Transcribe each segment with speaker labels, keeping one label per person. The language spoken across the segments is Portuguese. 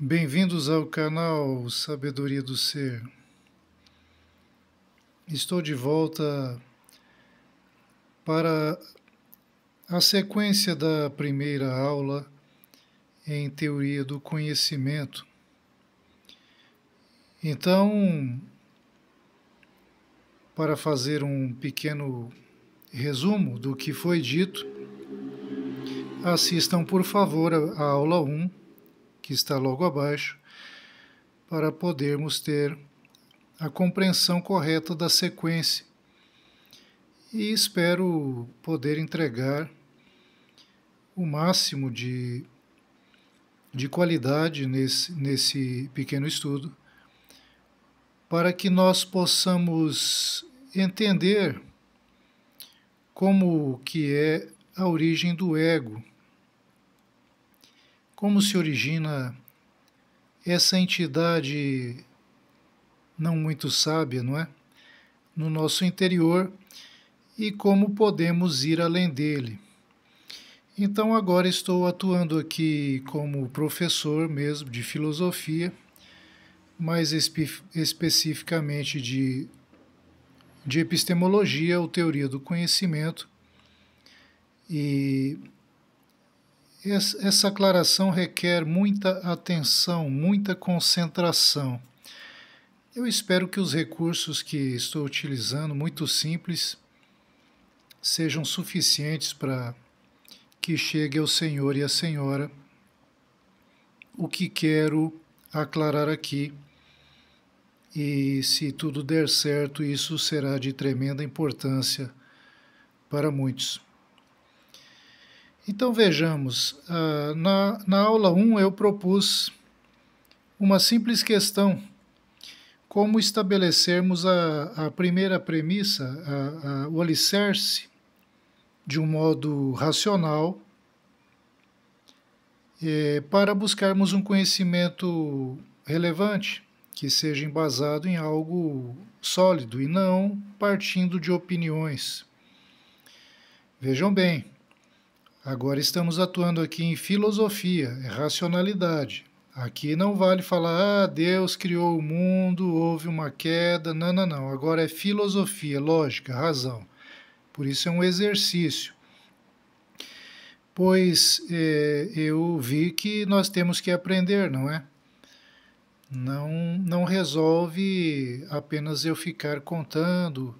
Speaker 1: Bem-vindos ao canal Sabedoria do Ser. Estou de volta para a sequência da primeira aula em Teoria do Conhecimento. Então, para fazer um pequeno resumo do que foi dito, assistam, por favor, a aula 1, que está logo abaixo, para podermos ter a compreensão correta da sequência. E espero poder entregar o máximo de qualidade nesse pequeno estudo, para que nós possamos entender como que é a origem do ego, como se origina essa entidade não muito sábia, não é? No nosso interior e como podemos ir além dele. Então agora estou atuando aqui como professor mesmo de filosofia, mais especificamente de epistemologia ou teoria do conhecimento. E essa aclaração requer muita atenção, muita concentração. Eu espero que os recursos que estou utilizando, muito simples, sejam suficientes para que chegue ao senhor e à senhora o que quero aclarar aqui. E se tudo der certo, isso será de tremenda importância para muitos. Então vejamos, na aula 1 eu propus uma simples questão: como estabelecermos a primeira premissa, o alicerce, de um modo racional, para buscarmos um conhecimento relevante, que seja embasado em algo sólido e não partindo de opiniões. Vejam bem, agora estamos atuando aqui em filosofia, é racionalidade. Aqui não vale falar, Deus criou o mundo, houve uma queda. Não, não, não. Agora é filosofia, lógica, razão. Por isso é um exercício. Pois eu vi que nós temos que aprender, não é? Não resolve apenas eu ficar contando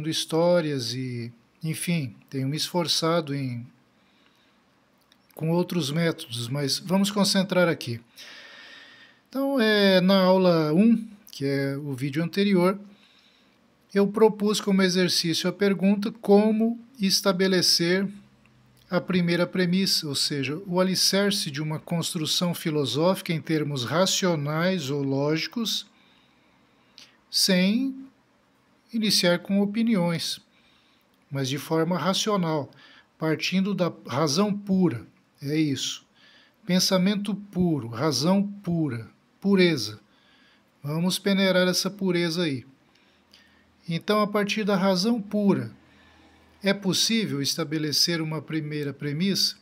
Speaker 1: histórias e, enfim, tenho me esforçado com outros métodos, mas vamos concentrar aqui. Então, na aula 1, que é o vídeo anterior, eu propus como exercício a pergunta: como estabelecer a primeira premissa, ou seja, o alicerce de uma construção filosófica em termos racionais ou lógicos, sem iniciar com opiniões, mas de forma racional, partindo da razão pura. É isso. Pensamento puro, razão pura, pureza. Vamos peneirar essa pureza aí. Então, a partir da razão pura, é possível estabelecer uma primeira premissa?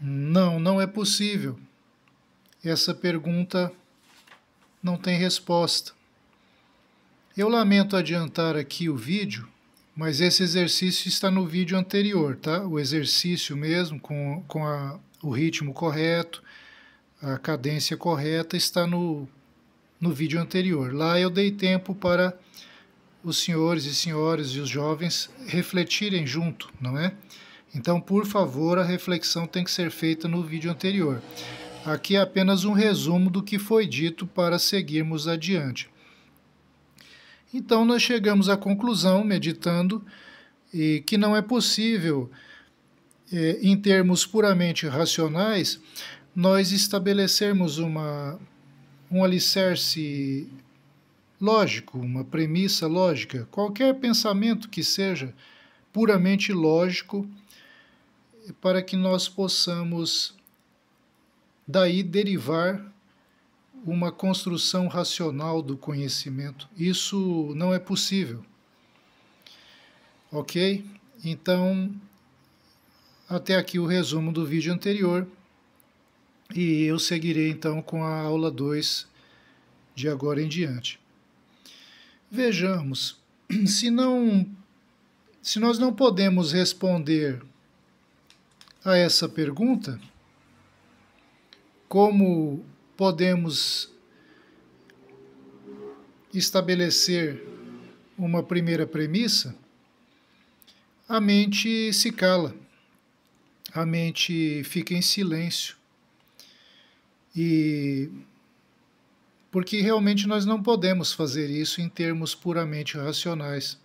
Speaker 1: Não, não é possível. Essa pergunta não tem resposta. Eu lamento adiantar aqui o vídeo, mas esse exercício está no vídeo anterior, tá? O exercício mesmo, com o ritmo correto, a cadência correta, está no vídeo anterior. Lá eu dei tempo para os senhores e senhoras e os jovens refletirem junto, não é? Então, por favor, a reflexão tem que ser feita no vídeo anterior. Aqui é apenas um resumo do que foi dito para seguirmos adiante. Então, nós chegamos à conclusão, meditando, que não é possível, em termos puramente racionais, nós estabelecermos um alicerce lógico, uma premissa lógica, qualquer pensamento que seja puramente lógico, para que nós possamos daí derivar uma construção racional do conhecimento. Isso não é possível. Ok? Então, até aqui o resumo do vídeo anterior. e eu seguirei então com a aula 2 de agora em diante. Vejamos, se nós não podemos responder a essa pergunta, como podemos estabelecer uma primeira premissa? A mente se cala, a mente fica em silêncio. E porque realmente nós não podemos fazer isso em termos puramente racionais.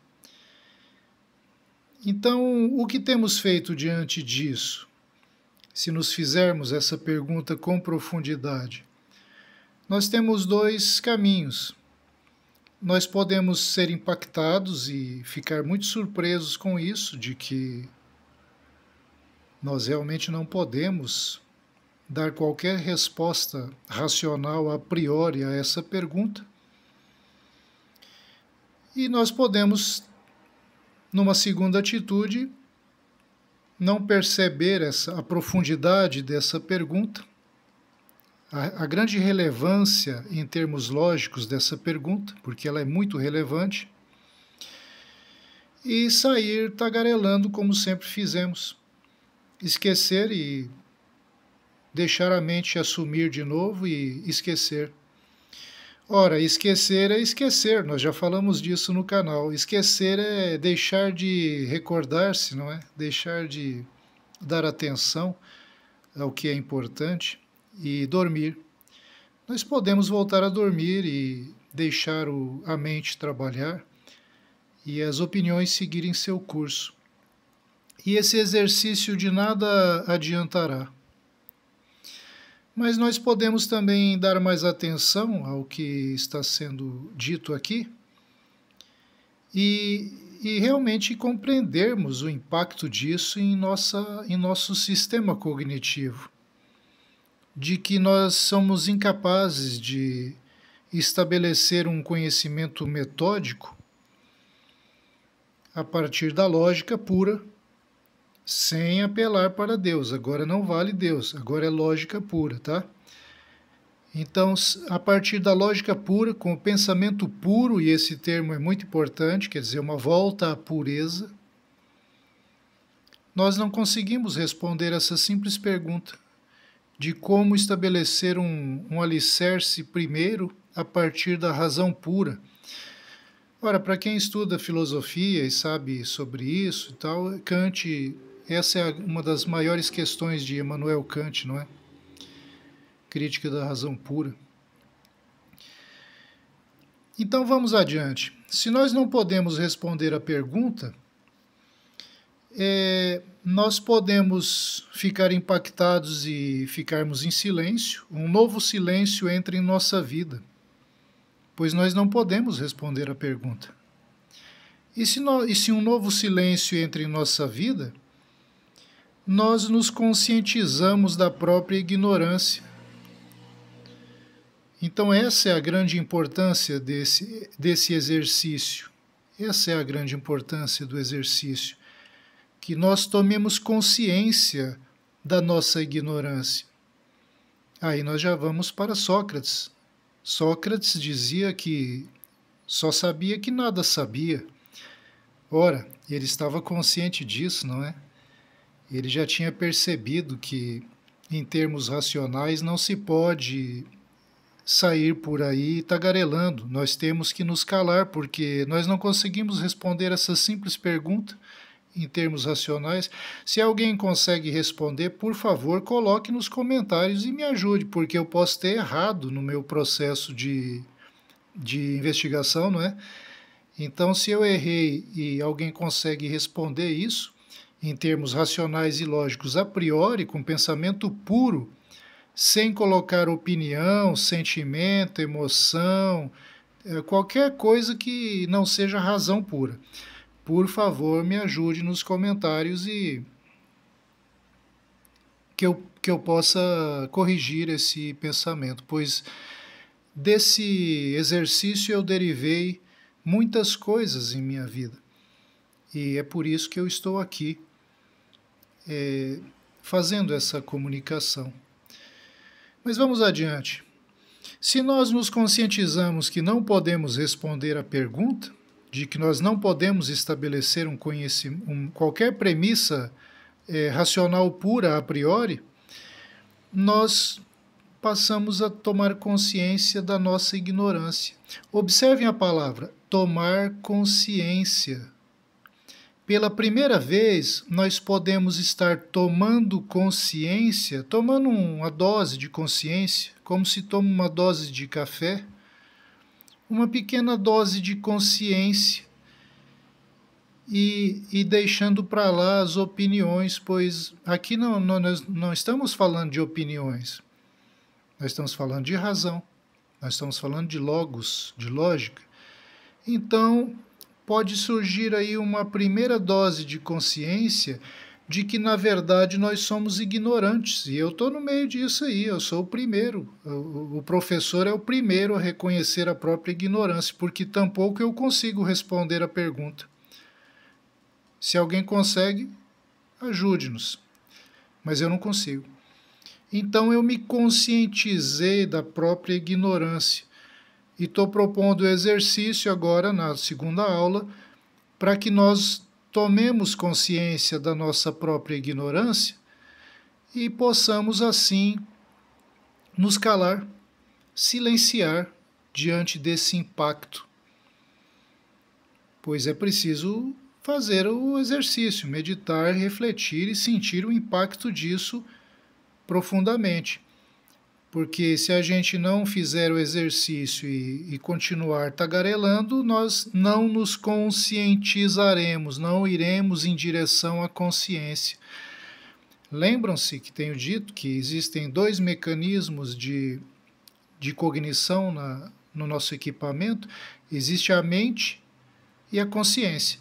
Speaker 1: Então, o que temos feito diante disso? Se nos fizermos essa pergunta com profundidade, nós temos dois caminhos. Nós podemos ser impactados e ficar muito surpresos com isso, de que nós realmente não podemos dar qualquer resposta racional a priori a essa pergunta. E nós podemos, numa segunda atitude, não perceber a profundidade dessa pergunta, a grande relevância em termos lógicos dessa pergunta, porque ela é muito relevante, e sair tagarelando como sempre fizemos. Esquecer e deixar a mente assumir de novo e esquecer. Ora, esquecer é esquecer, nós já falamos disso no canal. Esquecer é deixar de recordar-se, não é? Deixar de dar atenção ao que é importante e dormir. Nós podemos voltar a dormir e deixar a mente trabalhar e as opiniões seguirem seu curso. E esse exercício de nada adiantará. Mas nós podemos também dar mais atenção ao que está sendo dito aqui e realmente compreendermos o impacto disso em nosso sistema cognitivo, de que nós somos incapazes de estabelecer um conhecimento metódico a partir da lógica pura, sem apelar para Deus. Agora não vale Deus, agora é lógica pura, tá? Então, a partir da lógica pura, com o pensamento puro, e esse termo é muito importante, quer dizer, uma volta à pureza, nós não conseguimos responder essa simples pergunta de como estabelecer um alicerce primeiro a partir da razão pura. Ora, para quem estuda filosofia e sabe sobre isso e tal, Kant, essa é uma das maiores questões de Immanuel Kant, não é? Crítica da razão pura. Então vamos adiante. Se nós não podemos responder a pergunta, nós podemos ficar impactados e ficarmos em silêncio. Um novo silêncio entra em nossa vida, pois nós não podemos responder a pergunta. E se um novo silêncio entra em nossa vida, nós nos conscientizamos da própria ignorância. Então essa é a grande importância desse exercício. Essa é a grande importância do exercício. Que nós tomemos consciência da nossa ignorância. Aí nós já vamos para Sócrates. Sócrates dizia que só sabia que nada sabia. Ora, ele estava consciente disso, não é? Ele já tinha percebido que, em termos racionais, não se pode sair por aí tagarelando. Nós temos que nos calar, porque nós não conseguimos responder essa simples pergunta em termos racionais. Se alguém consegue responder, por favor, coloque nos comentários e me ajude, porque eu posso ter errado no meu processo de investigação, não é? Então, se eu errei e alguém consegue responder isso, em termos racionais e lógicos a priori, com pensamento puro, sem colocar opinião, sentimento, emoção, qualquer coisa que não seja razão pura. Por favor, me ajude nos comentários e que eu possa corrigir esse pensamento, pois desse exercício eu derivei muitas coisas em minha vida. E é por isso que eu estou aqui fazendo essa comunicação. Mas vamos adiante. Se nós nos conscientizamos que não podemos responder à pergunta, de que nós não podemos estabelecer qualquer premissa racional pura a priori, nós passamos a tomar consciência da nossa ignorância. Observem a palavra, tomar consciência. Pela primeira vez, nós podemos estar tomando consciência, tomando uma dose de consciência, como se toma uma dose de café, uma pequena dose de consciência, e deixando para lá as opiniões, pois aqui nós não estamos falando de opiniões, nós estamos falando de razão, nós estamos falando de logos, de lógica. Então, pode surgir aí uma primeira dose de consciência de que, na verdade, nós somos ignorantes. E eu estou no meio disso aí, eu sou o primeiro. O professor é o primeiro a reconhecer a própria ignorância, porque tampouco eu consigo responder a pergunta. Se alguém consegue, ajude-nos. Mas eu não consigo. Então eu me conscientizei da própria ignorância. E estou propondo o exercício agora, na segunda aula, para que nós tomemos consciência da nossa própria ignorância e possamos, assim, nos calar, silenciar diante desse impacto. Pois é preciso fazer o exercício, meditar, refletir e sentir o impacto disso profundamente. Porque se a gente não fizer o exercício e continuar tagarelando, nós não nos conscientizaremos, não iremos em direção à consciência. Lembram-se que tenho dito que existem dois mecanismos de cognição no nosso equipamento? Existe a mente e a consciência.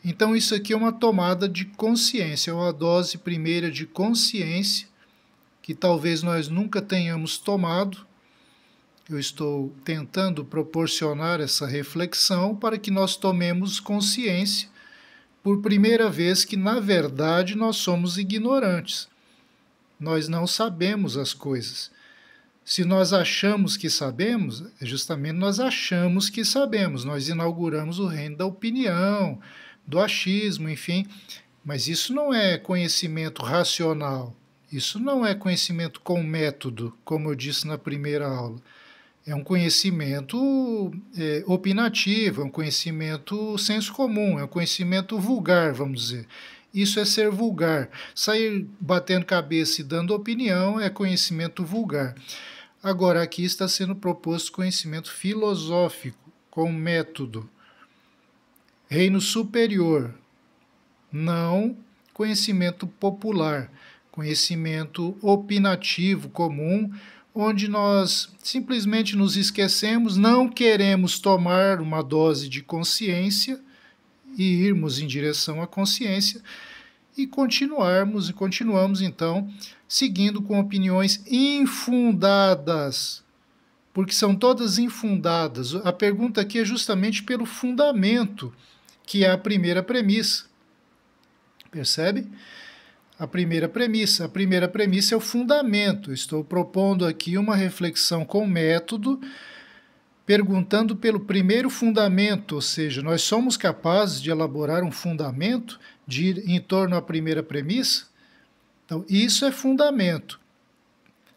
Speaker 1: Então isso aqui é uma tomada de consciência, é uma dose primeira de consciência, que talvez nós nunca tenhamos tomado. Eu estou tentando proporcionar essa reflexão para que nós tomemos consciência, por primeira vez, que na verdade nós somos ignorantes. Nós não sabemos as coisas. Se nós achamos que sabemos, é justamente nós achamos que sabemos. Nós inauguramos o reino da opinião, do achismo, enfim. Mas isso não é conhecimento racional. Isso não é conhecimento com método, como eu disse na primeira aula. É um conhecimento opinativo, é um conhecimento senso comum, é um conhecimento vulgar, vamos dizer. Isso é ser vulgar. Sair batendo cabeça e dando opinião é conhecimento vulgar. Agora, aqui está sendo proposto conhecimento filosófico, com método. Reino superior, não conhecimento popular. Conhecimento opinativo comum, onde nós simplesmente nos esquecemos, não queremos tomar uma dose de consciência e irmos em direção à consciência e continuamos então seguindo com opiniões infundadas, porque são todas infundadas. A pergunta aqui é justamente pelo fundamento, que é a primeira premissa. Percebe? A primeira premissa é o fundamento. Estou propondo aqui uma reflexão com método, perguntando pelo primeiro fundamento, ou seja, nós somos capazes de elaborar um fundamento de ir em torno à primeira premissa? Então, isso é fundamento.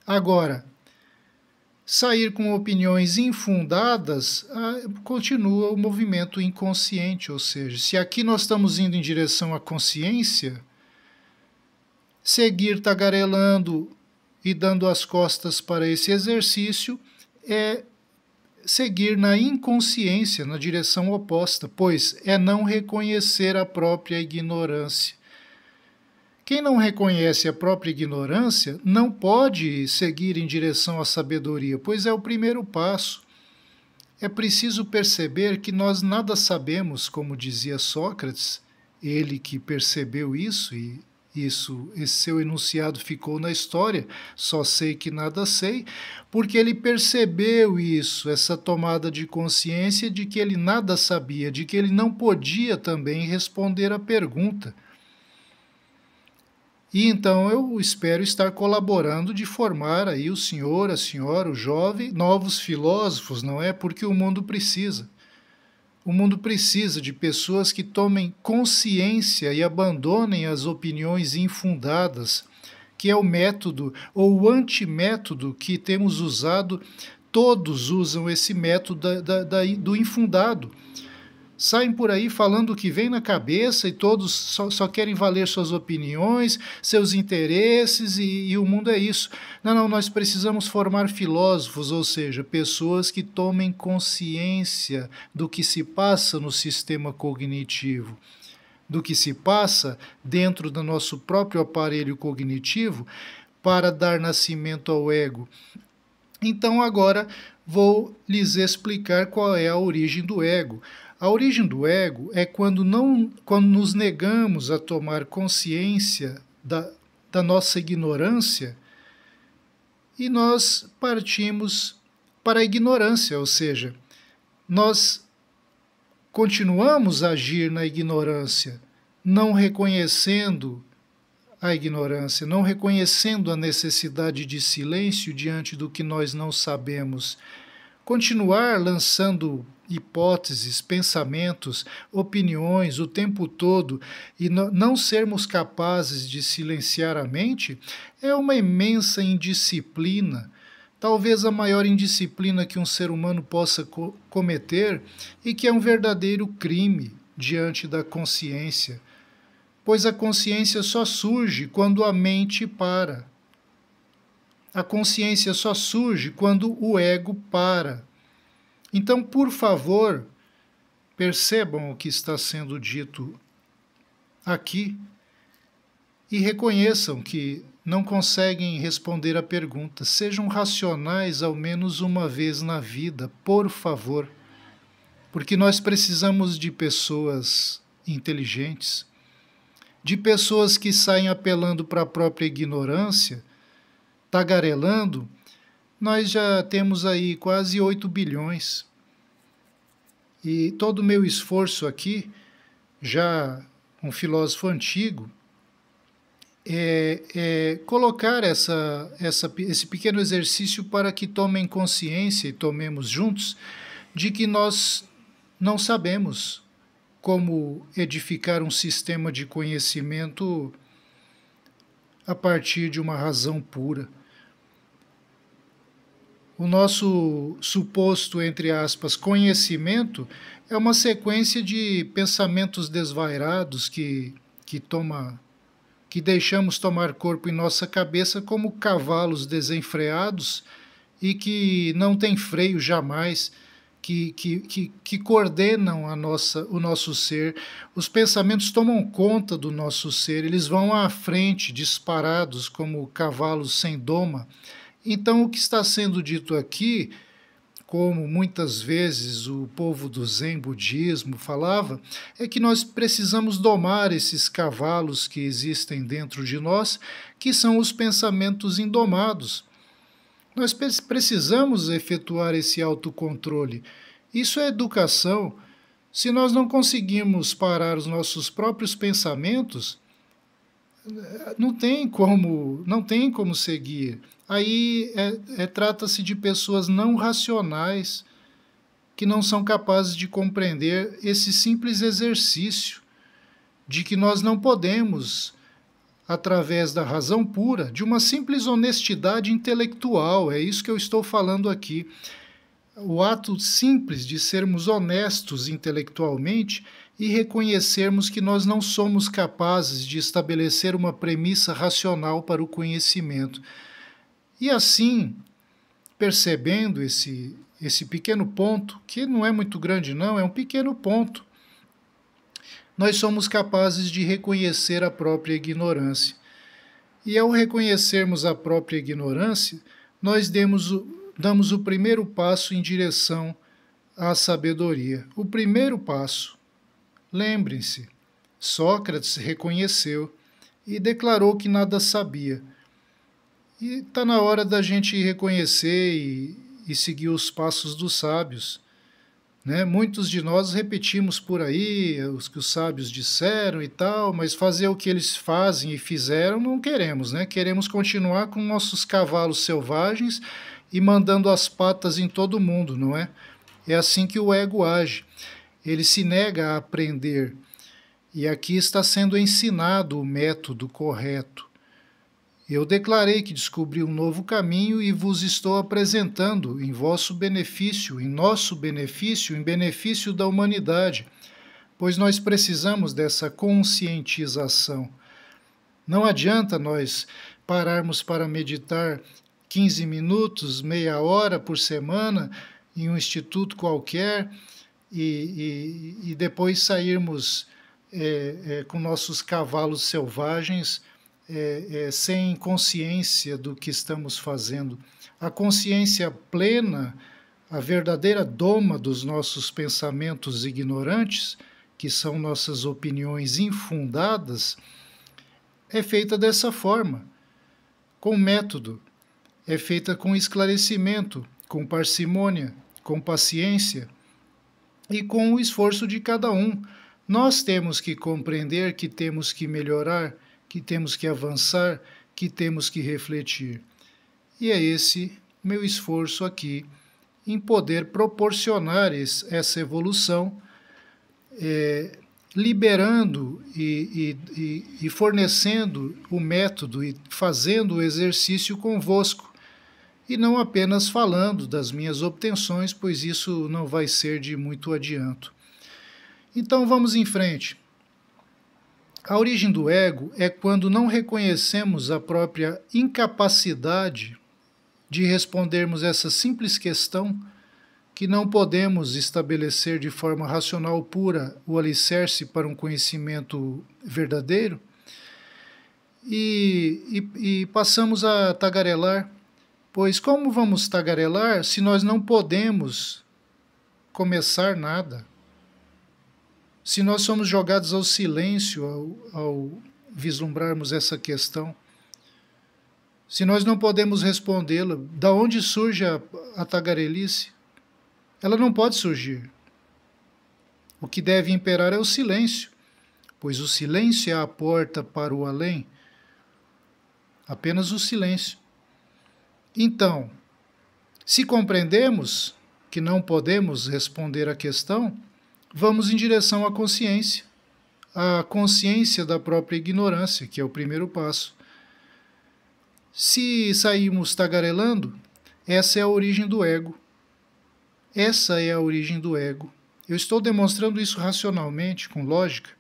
Speaker 1: Agora, sair com opiniões infundadas, continua o movimento inconsciente, ou seja, se aqui nós estamos indo em direção à consciência, seguir tagarelando e dando as costas para esse exercício é seguir na inconsciência, na direção oposta, pois é não reconhecer a própria ignorância. Quem não reconhece a própria ignorância não pode seguir em direção à sabedoria, pois é o primeiro passo. É preciso perceber que nós nada sabemos, como dizia Sócrates, ele que percebeu isso e esse seu enunciado ficou na história, só sei que nada sei, porque ele percebeu isso, essa tomada de consciência de que ele nada sabia, de que ele não podia também responder à pergunta. E então eu espero estar colaborando de formar aí o senhor, a senhora, o jovem, novos filósofos, não é? Porque o mundo precisa. O mundo precisa de pessoas que tomem consciência e abandonem as opiniões infundadas, que é o método ou o antimétodo que temos usado. Todos usam esse método do infundado. Saem por aí falando o que vem na cabeça e todos só querem valer suas opiniões, seus interesses e o mundo é isso. Não, nós precisamos formar filósofos, ou seja, pessoas que tomem consciência do que se passa no sistema cognitivo, do que se passa dentro do nosso próprio aparelho cognitivo para dar nascimento ao ego. Então agora vou lhes explicar qual é a origem do ego. A origem do ego é quando nos negamos a tomar consciência da nossa ignorância e nós partimos para a ignorância, ou seja, nós continuamos a agir na ignorância, não reconhecendo a ignorância, não reconhecendo a necessidade de silêncio diante do que nós não sabemos. Continuar lançando hipóteses, pensamentos, opiniões o tempo todo e não sermos capazes de silenciar a mente é uma imensa indisciplina, talvez a maior indisciplina que um ser humano possa cometer e que é um verdadeiro crime diante da consciência, pois a consciência só surge quando a mente para. A consciência só surge quando o ego para. Então, por favor, percebam o que está sendo dito aqui e reconheçam que não conseguem responder a pergunta. Sejam racionais ao menos uma vez na vida, por favor, porque nós precisamos de pessoas inteligentes, de pessoas que saem apelando para a própria ignorância, tagarelando. Nós já temos aí quase 8 bilhões. E todo o meu esforço aqui, já um filósofo antigo, é colocar esse pequeno exercício para que tomem consciência e tomemos juntos de que nós não sabemos como edificar um sistema de conhecimento a partir de uma razão pura. O nosso suposto, entre aspas, conhecimento é uma sequência de pensamentos desvairados que deixamos tomar corpo em nossa cabeça como cavalos desenfreados e que não têm freio jamais, que coordenam o nosso ser. Os pensamentos tomam conta do nosso ser, eles vão à frente, disparados como cavalos sem doma. Então, o que está sendo dito aqui, como muitas vezes o povo do Zen budismo falava, é que nós precisamos domar esses cavalos que existem dentro de nós, que são os pensamentos indomados. Nós precisamos efetuar esse autocontrole. Isso é educação. Se nós não conseguimos parar os nossos próprios pensamentos, não tem como seguir. Aí trata-se de pessoas não racionais que não são capazes de compreender esse simples exercício de que nós não podemos, através da razão pura, de uma simples honestidade intelectual, é isso que eu estou falando aqui. O ato simples de sermos honestos intelectualmente e reconhecermos que nós não somos capazes de estabelecer uma premissa racional para o conhecimento. E assim, percebendo esse pequeno ponto, que não é muito grande não, é um pequeno ponto, nós somos capazes de reconhecer a própria ignorância. E ao reconhecermos a própria ignorância, nós damos o primeiro passo em direção à sabedoria. O primeiro passo. Lembrem-se, Sócrates reconheceu e declarou que nada sabia. E está na hora da gente reconhecer e seguir os passos dos sábios. né? Muitos de nós repetimos por aí os que os sábios disseram e tal, mas fazer o que eles fazem e fizeram não queremos, né? Queremos continuar com nossos cavalos selvagens e mandando as patas em todo mundo, não é? É assim que o ego age. Ele se nega a aprender. E aqui está sendo ensinado o método correto. Eu declarei que descobri um novo caminho e vos estou apresentando em vosso benefício, em nosso benefício, em benefício da humanidade, pois nós precisamos dessa conscientização. Não adianta nós pararmos para meditar 15 minutos, meia hora por semana em um instituto qualquer e depois sairmos com nossos cavalos selvagens sem consciência do que estamos fazendo. A consciência plena, a verdadeira doma dos nossos pensamentos ignorantes, que são nossas opiniões infundadas, é feita dessa forma, com método, é feita com esclarecimento, com parcimônia, com paciência e com o esforço de cada um. Nós temos que compreender que temos que melhorar, que temos que avançar, que temos que refletir. E é esse meu esforço aqui em poder proporcionar essa evolução, liberando e fornecendo o método e fazendo o exercício convosco, e não apenas falando das minhas obtenções, pois isso não vai ser de muito adianto. Então vamos em frente. A origem do ego é quando não reconhecemos a própria incapacidade de respondermos essa simples questão, que não podemos estabelecer de forma racional pura o alicerce para um conhecimento verdadeiro, e passamos a tagarelar, pois como vamos tagarelar se nós não podemos começar nada? Se nós somos jogados ao silêncio ao vislumbrarmos essa questão, se nós não podemos respondê-la, da onde surge a tagarelice? Ela não pode surgir. O que deve imperar é o silêncio, pois o silêncio é a porta para o além. Apenas o silêncio. Então, se compreendemos que não podemos responder à questão, vamos em direção à consciência da própria ignorância, que é o primeiro passo. Se sairmos tagarelando, essa é a origem do ego. Essa é a origem do ego. Eu estou demonstrando isso racionalmente, com lógica,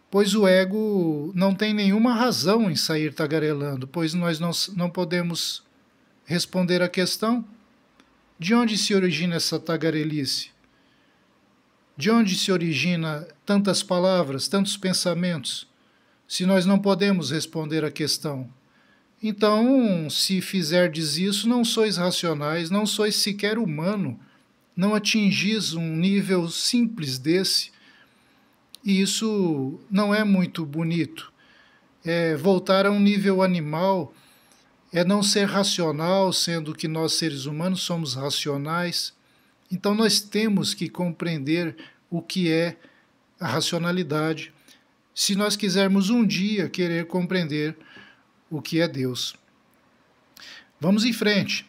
Speaker 1: pois o ego não tem nenhuma razão em sair tagarelando, pois nós não podemos responder à questão. De onde se origina essa tagarelice? De onde se origina tantas palavras, tantos pensamentos, se nós não podemos responder à questão? Então, se fizerdes isso, não sois racionais, não sois sequer humano, não atingis um nível simples desse, e isso não é muito bonito. É voltar a um nível animal, é não ser racional, sendo que nós seres humanos somos racionais. Então nós temos que compreender o que é a racionalidade, se nós quisermos um dia querer compreender o que é Deus. Vamos em frente.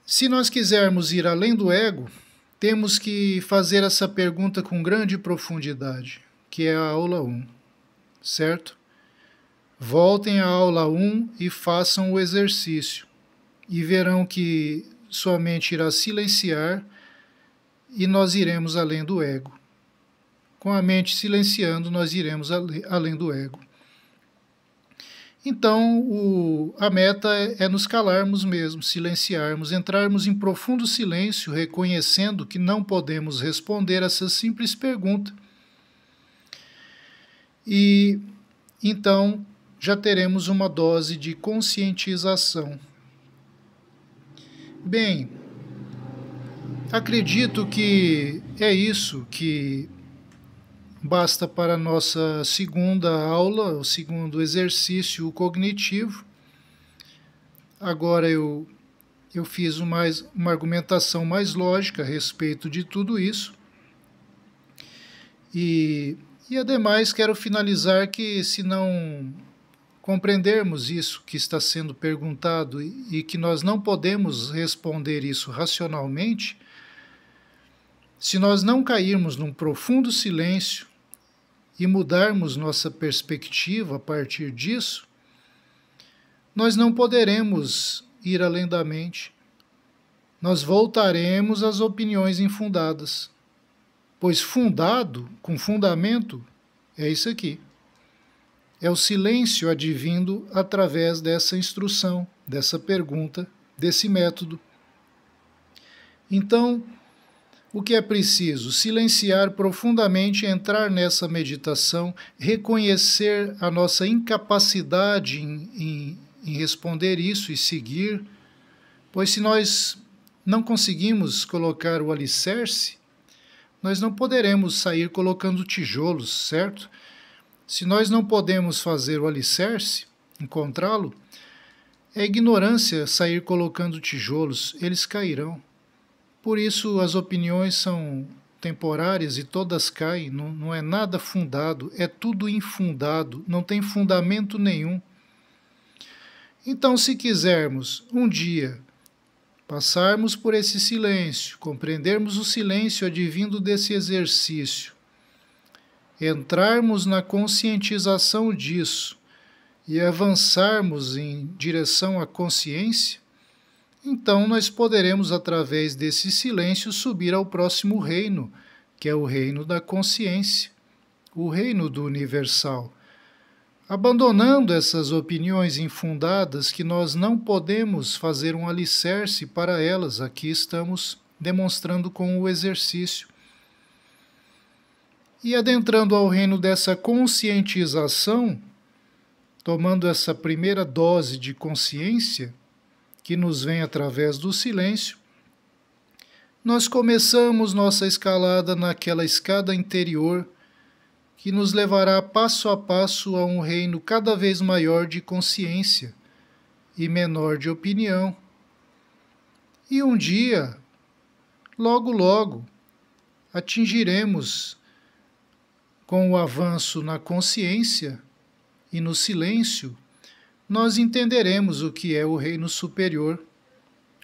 Speaker 1: Se nós quisermos ir além do ego, temos que fazer essa pergunta com grande profundidade, que é a aula 1, certo? Voltem à aula 1 e façam o exercício, e verão que sua mente irá silenciar e nós iremos além do ego. Com a mente silenciando, nós iremos além do ego. Então, a meta é nos calarmos mesmo, silenciarmos, entrarmos em profundo silêncio, reconhecendo que não podemos responder essa simples pergunta. E então já teremos uma dose de conscientização. Bem, acredito que é isso que basta para a nossa segunda aula, o segundo exercício cognitivo. Agora eu eu fiz uma argumentação mais lógica a respeito de tudo isso. E ademais, quero finalizar que, se não compreendermos isso que está sendo perguntado e que nós não podemos responder isso racionalmente, se nós não cairmos num profundo silêncio e mudarmos nossa perspectiva a partir disso, nós não poderemos ir além da mente. Nós voltaremos às opiniões infundadas. Pois fundado, com fundamento, é isso aqui. É o silêncio advindo através dessa instrução, dessa pergunta, desse método. Então, o que é preciso? Silenciar profundamente, entrar nessa meditação, reconhecer a nossa incapacidade em responder isso e seguir, pois se nós não conseguimos colocar o alicerce, nós não poderemos sair colocando tijolos, certo? Se nós não podemos fazer o alicerce, encontrá-lo, é ignorância sair colocando tijolos, eles cairão. Por isso as opiniões são temporárias e todas caem, não é nada fundado, é tudo infundado, não tem fundamento nenhum. Então, se quisermos um dia passarmos por esse silêncio, compreendermos o silêncio advindo desse exercício, entrarmos na conscientização disso e avançarmos em direção à consciência, então nós poderemos, através desse silêncio, subir ao próximo reino, que é o reino da consciência, o reino do universal. Abandonando essas opiniões infundadas que nós não podemos fazer um alicerce para elas, aqui estamos demonstrando com o exercício. E adentrando ao reino dessa conscientização, tomando essa primeira dose de consciência, que nos vem através do silêncio, nós começamos nossa escalada naquela escada interior que nos levará passo a passo a um reino cada vez maior de consciência e menor de opinião. E um dia, logo logo, atingiremos, com o avanço na consciência e no silêncio, nós entenderemos o que é o reino superior,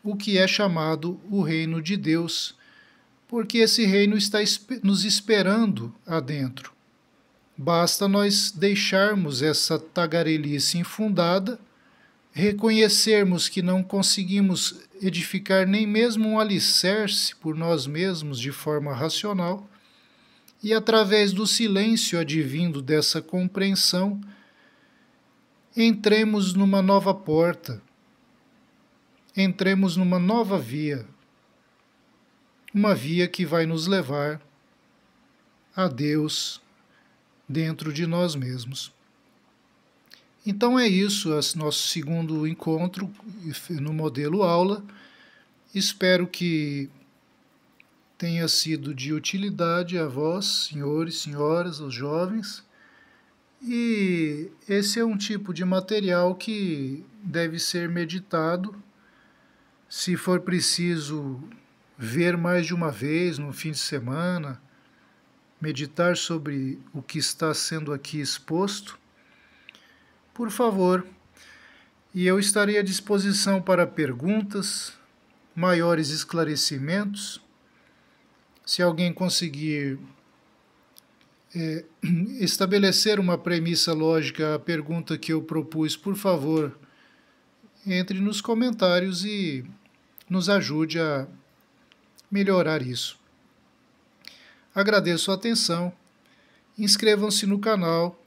Speaker 1: o que é chamado o reino de Deus, porque esse reino está nos esperando adentro. Basta nós deixarmos essa tagarelice infundada, reconhecermos que não conseguimos edificar nem mesmo um alicerce por nós mesmos de forma racional, e através do silêncio advindo dessa compreensão, entremos numa nova porta, entremos numa nova via, uma via que vai nos levar a Deus dentro de nós mesmos. Então é isso, nosso segundo encontro no modelo aula. Espero que tenha sido de utilidade a vós, senhores, senhoras, os jovens. E esse é um tipo de material que deve ser meditado. Se for preciso ver mais de uma vez no fim de semana, meditar sobre o que está sendo aqui exposto, por favor, e eu estarei à disposição para perguntas, maiores esclarecimentos. Se alguém conseguir estabelecer uma premissa lógica à pergunta que eu propus, por favor, entre nos comentários e nos ajude a melhorar isso. Agradeço a atenção, inscrevam-se no canal,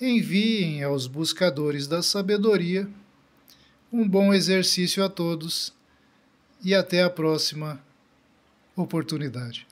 Speaker 1: enviem aos buscadores da sabedoria. Um bom exercício a todos e até a próxima oportunidade.